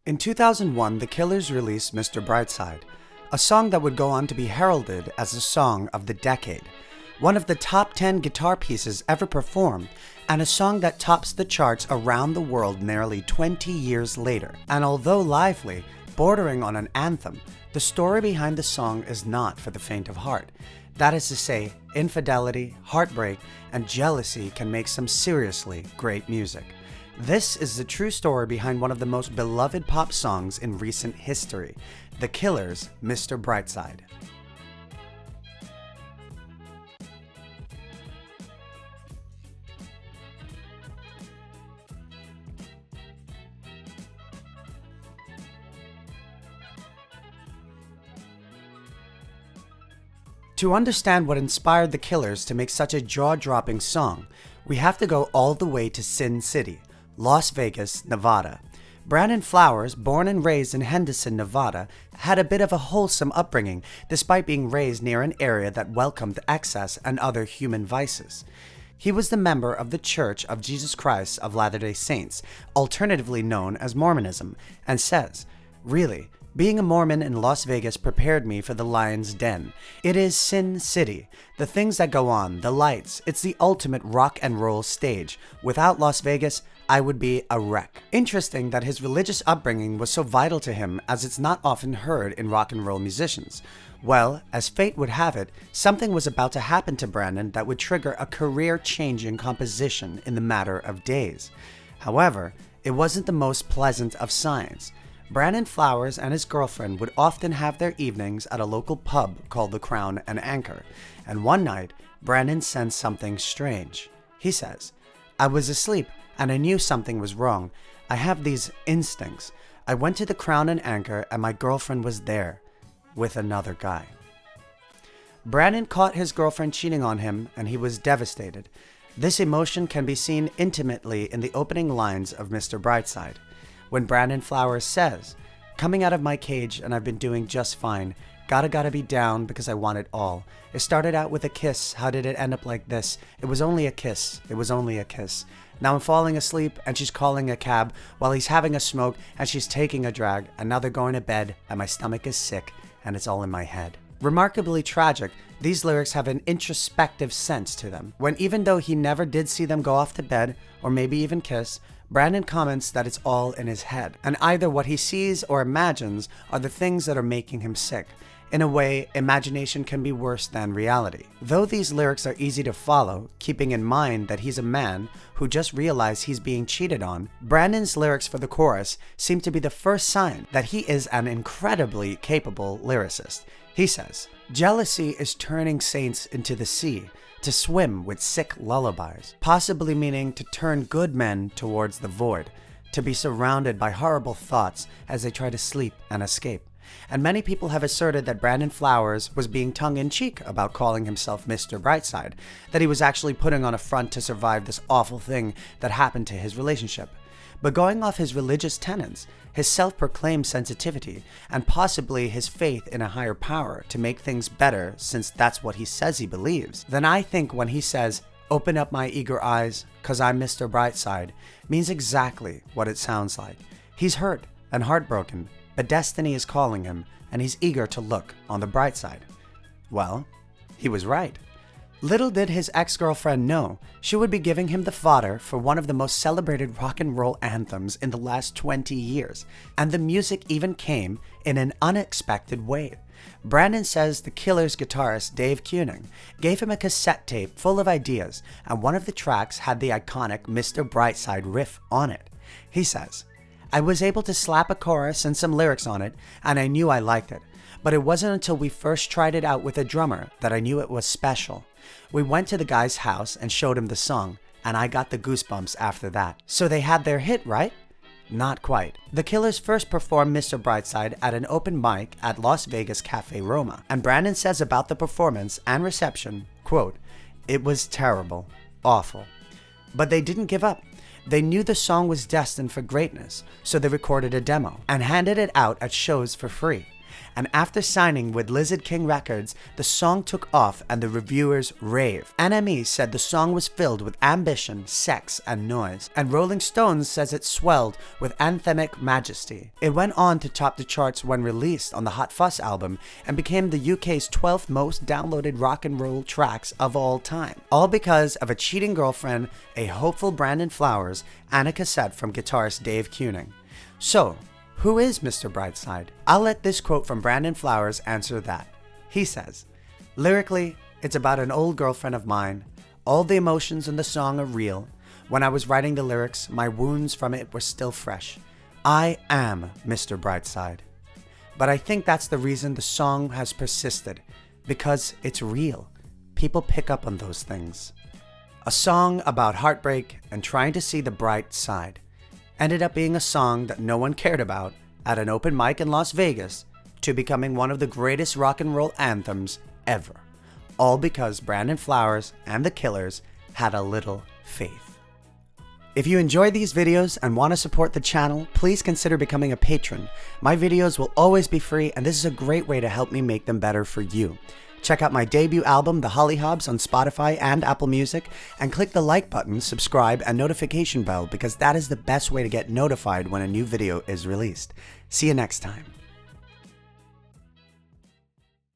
In 2001, The Killers released Mr. Brightside, a song that would go on to be heralded as the song of the decade, one of the top 10 guitar pieces ever performed, and a song that tops the charts around the world nearly 20 years later. And although lively, bordering on an anthem, the story behind the song is not for the faint of heart. That is to say, infidelity, heartbreak, and jealousy can make some seriously great music. This is the true story behind one of the most beloved pop songs in recent history, The Killers' Mr. Brightside. To understand what inspired the Killers to make such a jaw-dropping song, we have to go all the way to Sin City, Las Vegas, Nevada. Brandon Flowers, born and raised in Henderson, Nevada, had a bit of a wholesome upbringing despite being raised near an area that welcomed excess and other human vices. He was the member of the Church of Jesus Christ of Latter-day Saints, alternatively known as Mormonism, and says, "Really, being a Mormon in Las Vegas prepared me for the lion's den. It is Sin City. The things that go on, the lights, it's the ultimate rock and roll stage. Without Las Vegas, I would be a wreck." Interesting that his religious upbringing was so vital to him, as it's not often heard in rock and roll musicians. Well, as fate would have it, something was about to happen to Brandon that would trigger a career-changing composition in the matter of days. However, it wasn't the most pleasant of signs. Brandon Flowers and his girlfriend would often have their evenings at a local pub called the Crown and Anchor, and one night, Brandon sensed something strange. He says, "I was asleep and I knew something was wrong. I have these instincts. I went to the Crown and Anchor and my girlfriend was there with another guy." Brandon caught his girlfriend cheating on him and he was devastated. This emotion can be seen intimately in the opening lines of Mr. Brightside, when Brandon Flowers says, "Coming out of my cage and I've been doing just fine. Gotta be down because I want it all. It started out with a kiss. How did it end up like this? It was only a kiss. It was only a kiss. Now I'm falling asleep and she's calling a cab while he's having a smoke and she's taking a drag and now they're going to bed and my stomach is sick and it's all in my head." Remarkably tragic, these lyrics have an introspective sense to them, when even though he never did see them go off to bed or maybe even kiss, Brandon comments that it's all in his head, and either what he sees or imagines are the things that are making him sick. In a way, imagination can be worse than reality. Though these lyrics are easy to follow, keeping in mind that he's a man who just realized he's being cheated on, Brandon's lyrics for the chorus seem to be the first sign that he is an incredibly capable lyricist. He says, "Jealousy is turning saints into the sea, to swim with sick lullabies," possibly meaning to turn good men towards the void, to be surrounded by horrible thoughts as they try to sleep and escape. And many people have asserted that Brandon Flowers was being tongue-in-cheek about calling himself Mr. Brightside, that he was actually putting on a front to survive this awful thing that happened to his relationship. But going off his religious tenets, his self-proclaimed sensitivity, and possibly his faith in a higher power to make things better since that's what he says he believes, then I think when he says, "Open up my eager eyes, 'cause I'm Mr. Brightside," means exactly what it sounds like. He's hurt and heartbroken, but destiny is calling him, and he's eager to look on the bright side. Well, he was right. Little did his ex-girlfriend know, she would be giving him the fodder for one of the most celebrated rock and roll anthems in the last 20 years, and the music even came in an unexpected way. Brandon says the Killers guitarist Dave Kuning gave him a cassette tape full of ideas, and one of the tracks had the iconic Mr. Brightside riff on it. He says, "I was able to slap a chorus and some lyrics on it, and I knew I liked it. But it wasn't until we first tried it out with a drummer that I knew it was special. We went to the guy's house and showed him the song, and I got the goosebumps after that." So they had their hit, right? Not quite. The Killers first performed Mr. Brightside at an open mic at Las Vegas Cafe Roma, and Brandon says about the performance and reception, quote, "It was terrible, awful. But they didn't give up. They knew the song was destined for greatness, so they recorded a demo and handed it out at shows for free. and after signing with Lizard King Records, the song took off and the reviewers rave. NME said the song was filled with ambition, sex, and noise, and Rolling Stones says it swelled with anthemic majesty. It went on to top the charts when released on the Hot Fuss album and became the UK's 12th most downloaded rock and roll tracks of all time. All because of a cheating girlfriend, a hopeful Brandon Flowers, and a cassette from guitarist Dave Kuning. So, who is Mr. Brightside? I'll let this quote from Brandon Flowers answer that. He says, "Lyrically, it's about an old girlfriend of mine. All the emotions in the song are real. When I was writing the lyrics, my wounds from it were still fresh. I am Mr. Brightside." But I think that's the reason the song has persisted, because it's real. People pick up on those things. A song about heartbreak and trying to see the bright side ended up being a song that no one cared about at an open mic in Las Vegas to becoming one of the greatest rock and roll anthems ever. All because Brandon Flowers and the Killers had a little faith. If you enjoy these videos and want to support the channel, please consider becoming a patron. My videos will always be free, and this is a great way to help me make them better for you. Check out my debut album, The HollyHobs, on Spotify and Apple Music, and click the like button, subscribe, and notification bell because that is the best way to get notified when a new video is released. See you next time.